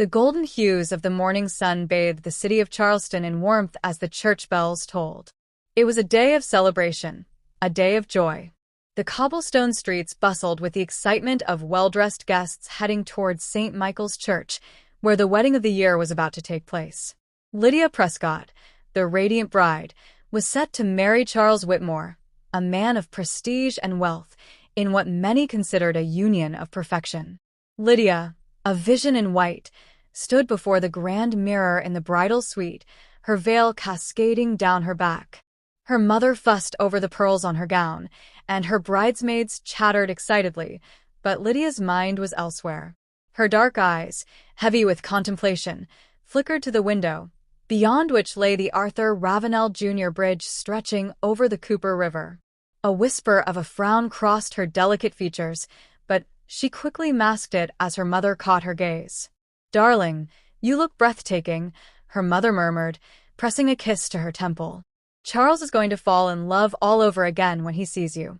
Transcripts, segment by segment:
The golden hues of the morning sun bathed the city of Charleston in warmth as the church bells tolled. It was a day of celebration, a day of joy. The cobblestone streets bustled with the excitement of well-dressed guests heading towards St. Michael's Church, where the wedding of the year was about to take place. Lydia Prescott, the radiant bride, was set to marry Charles Whitmore, a man of prestige and wealth, in what many considered a union of perfection. Lydia, a vision in white, stood before the grand mirror in the bridal suite, her veil cascading down her back. Her mother fussed over the pearls on her gown, and her bridesmaids chattered excitedly, but Lydia's mind was elsewhere. Her dark eyes, heavy with contemplation, flickered to the window, beyond which lay the Arthur Ravenel Jr. Bridge stretching over the Cooper River. A whisper of a frown crossed her delicate features, but she quickly masked it as her mother caught her gaze. "Darling, you look breathtaking," her mother murmured, pressing a kiss to her temple. "Charles is going to fall in love all over again when he sees you."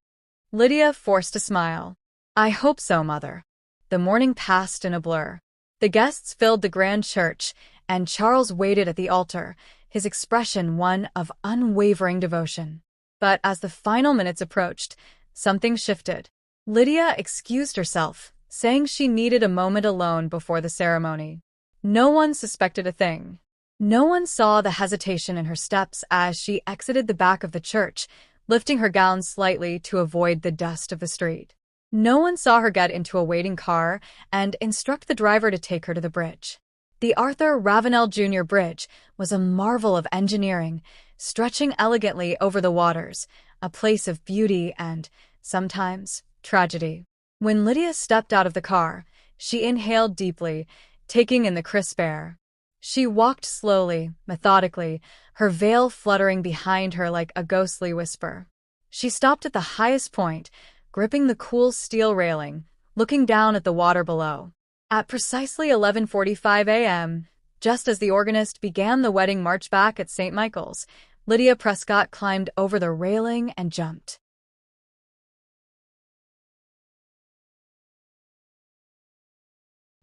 Lydia forced a smile. "I hope so, Mother." The morning passed in a blur. The guests filled the grand church, and Charles waited at the altar, his expression one of unwavering devotion. But as the final minutes approached, something shifted. Lydia excused herself, saying she needed a moment alone before the ceremony. No one suspected a thing. No one saw the hesitation in her steps as she exited the back of the church, lifting her gown slightly to avoid the dust of the street. No one saw her get into a waiting car and instruct the driver to take her to the bridge. The Arthur Ravenel Jr. Bridge was a marvel of engineering, stretching elegantly over the waters, a place of beauty and, sometimes, tragedy. When Lydia stepped out of the car, she inhaled deeply, taking in the crisp air. She walked slowly, methodically, her veil fluttering behind her like a ghostly whisper. She stopped at the highest point, gripping the cool steel railing, looking down at the water below. At precisely 11:45 a.m., just as the organist began the wedding march back at St. Michael's, Lydia Prescott climbed over the railing and jumped.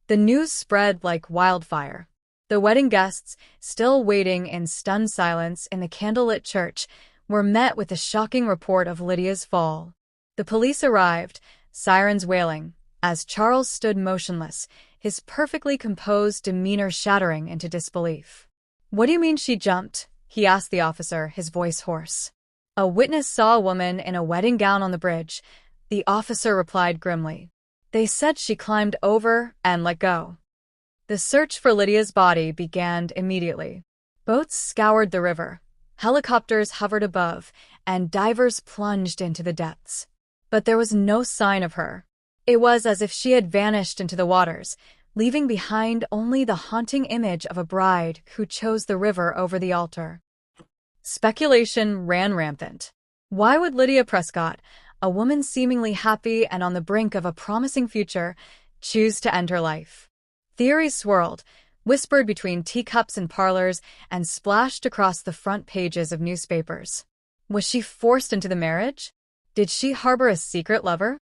The news spread like wildfire. The wedding guests, still waiting in stunned silence in the candlelit church, were met with the shocking report of Lydia's fall. The police arrived, sirens wailing, as Charles stood motionless, his perfectly composed demeanor shattering into disbelief. "What do you mean she jumped?" he asked the officer, his voice hoarse. "A witness saw a woman in a wedding gown on the bridge," the officer replied grimly. "They said she climbed over and let go." The search for Lydia's body began immediately. Boats scoured the river, helicopters hovered above, and divers plunged into the depths. But there was no sign of her. It was as if she had vanished into the waters, leaving behind only the haunting image of a bride who chose the river over the altar. Speculation ran rampant. Why would Lydia Prescott, a woman seemingly happy and on the brink of a promising future, choose to end her life? Theories swirled, whispered between teacups in parlors, and splashed across the front pages of newspapers. Was she forced into the marriage? Did she harbor a secret lover?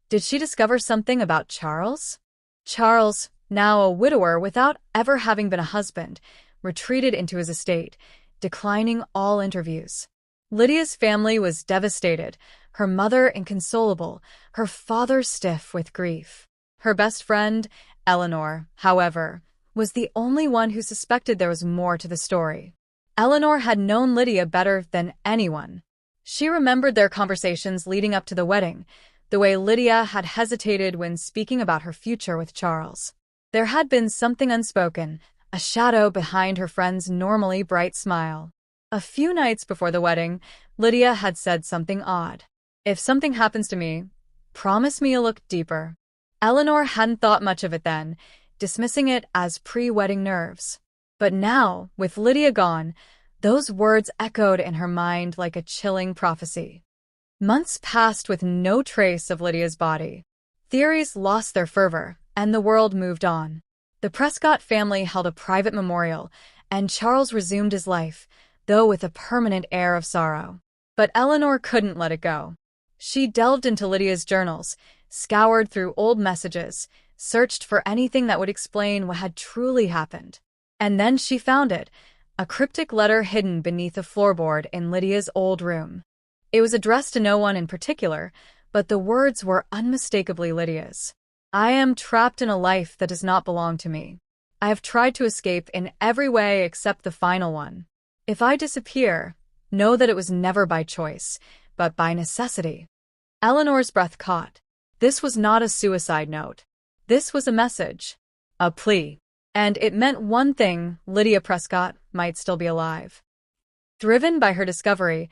Did she discover something about Charles? Charles, now a widower without ever having been a husband, retreated into his estate, declining all interviews. Lydia's family was devastated, her mother inconsolable, her father stiff with grief. Her best friend, Eleanor, however, was the only one who suspected there was more to the story. Eleanor had known Lydia better than anyone. She remembered their conversations leading up to the wedding, the way Lydia had hesitated when speaking about her future with Charles. There had been something unspoken, a shadow behind her friend's normally bright smile. A few nights before the wedding, Lydia had said something odd. "If something happens to me, promise me you'll look deeper." Eleanor hadn't thought much of it then, dismissing it as pre-wedding nerves. But now, with Lydia gone, those words echoed in her mind like a chilling prophecy. Months passed with no trace of Lydia's body. Theories lost their fervor, and the world moved on. The Prescott family held a private memorial, and Charles resumed his life, though with a permanent air of sorrow. But Eleanor couldn't let it go. She delved into Lydia's journals, scoured through old messages, searched for anything that would explain what had truly happened. And then she found it, a cryptic letter hidden beneath a floorboard in Lydia's old room. It was addressed to no one in particular, but the words were unmistakably Lydia's. I am trapped in a life that does not belong to me. I have tried to escape in every way except the final one. If I disappear, know that it was never by choice, but by necessity. Eleanor's breath caught. This was not a suicide note. This was a message. A plea. And it meant one thing: Lydia Prescott might still be alive. Driven by her discovery,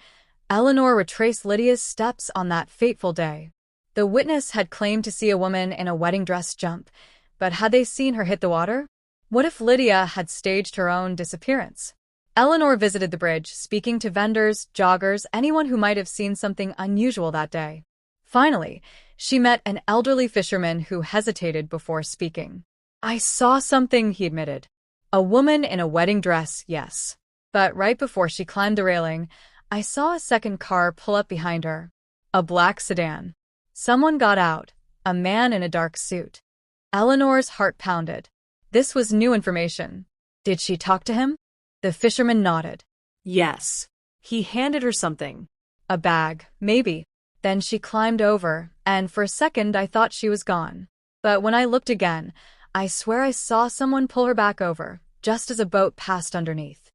Eleanor retraced Lydia's steps on that fateful day. The witness had claimed to see a woman in a wedding dress jump, but had they seen her hit the water? What if Lydia had staged her own disappearance? Eleanor visited the bridge, speaking to vendors, joggers, anyone who might have seen something unusual that day. Finally, she met an elderly fisherman who hesitated before speaking. I saw something, he admitted. A woman in a wedding dress, yes. But right before she climbed the railing, I saw a second car pull up behind her. A black sedan. Someone got out, a man in a dark suit. Eleanor's heart pounded. This was new information. Did she talk to him? The fisherman nodded. Yes. He handed her something. A bag, maybe. Then she climbed over, and for a second I thought she was gone. But when I looked again, I swear I saw someone pull her back over, just as a boat passed underneath.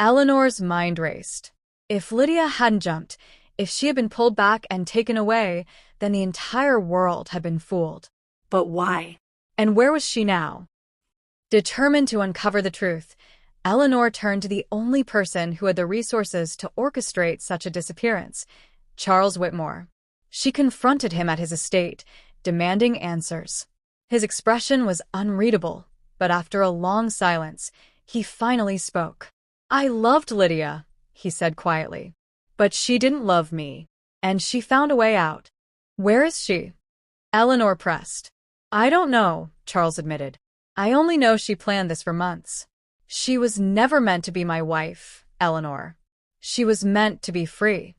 Eleanor's mind raced. If Lydia hadn't jumped, if she had been pulled back and taken away, then the entire world had been fooled. But why? And where was she now? Determined to uncover the truth, Eleanor turned to the only person who had the resources to orchestrate such a disappearance, Charles Whitmore. She confronted him at his estate, demanding answers. His expression was unreadable, but after a long silence, he finally spoke. I loved Lydia, he said quietly. But she didn't love me, and she found a way out. Where is she? Eleanor pressed. I don't know, Charles admitted. I only know she planned this for months. She was never meant to be my wife, Eleanor. She was meant to be free.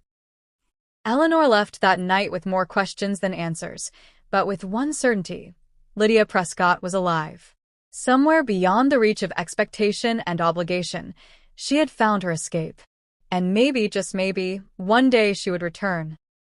Eleanor left that night with more questions than answers, but with one certainty: Lydia Prescott was alive. Somewhere beyond the reach of expectation and obligation, she had found her escape. And maybe, just maybe, one day she would return.